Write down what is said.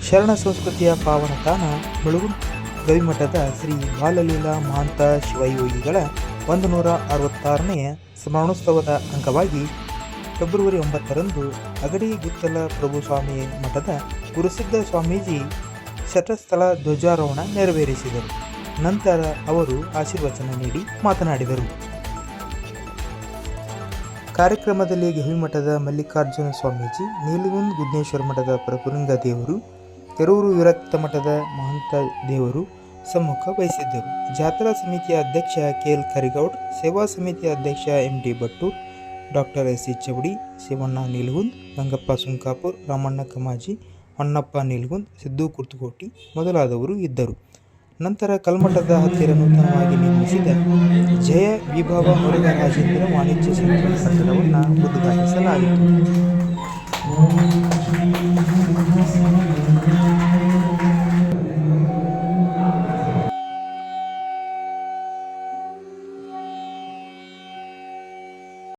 ಶರಣ ಸಂಸ್ಕೃತಿಯ ಪಾವನ ತಾಣ ಮುಳುಗುಂದ ಗವಿಮಠದ ಶ್ರೀ ಬಾಲಲೀಲಾ ಮಹಾಂತ ಶಿವಯೋಗಿಗಳ 166ನೇ ಸ್ಮರಣೋತ್ಸವದ ಅಂಗವಾಗಿ ಫೆಬ್ರವರಿ 9ರಂದು ಅಗಡಿ ಗುತ್ತಲ ಪ್ರಭುಸ್ವಾಮಿ ಮಠದ ಗುರುಸಿದ್ಧ ಸ್ವಾಮೀಜಿ ಶತಸ್ಥಲ ಧ್ವಜಾರೋಹಣ ನೆರವೇರಿಸಿದರು. ನಂತರ ಅವರು ಆಶೀರ್ವಚನ ನೀಡಿ ಮಾತನಾಡಿದರು. ಕಾರ್ಯಕ್ರಮದಲ್ಲಿ ಗವಿಮಠದ ಮಲ್ಲಿಕಾರ್ಜುನ ಸ್ವಾಮೀಜಿ, ನೀಲಗುಂದ ಗುದ್ನೇಶ್ವರ ಮಠದ ಪ್ರಭುಲಿಂಗ ದೇವರು, ಕೆರೂರು ವಿರಕ್ತ ಮಠದ ಮಹಂತ ದೇವರು ಸಮ್ಮುಖ ವಹಿಸಿದ್ದರು. ಜಾತ್ರಾ ಸಮಿತಿಯ ಅಧ್ಯಕ್ಷ KL ಕರಿಗೌಡ್, ಸೇವಾ ಸಮಿತಿಯ ಅಧ್ಯಕ್ಷ MD Battur, doctor SC Chowdi, Shivanna Neelagund, Gangappa Sunkapur, Ramanna Kamaji, Honnappa Neelagund, Siddu Kurtakoti ಮೊದಲಾದವರು ಇದ್ದರು. ನಂತರ ಕಲ್ಮಠದ ಹತ್ತಿರ ನೂತನವಾಗಿ ನಿರ್ಮಿಸಿದ ಜಯ ವಿಭಾವ ಮುರುಘರಾಜೇಂದ್ರ ವಾಣಿಜ್ಯ ಸಂಸ್ಥೆ ಕಟ್ಟಡವನ್ನು ಉದ್ಘಾಟಿಸಲಾಯಿತು.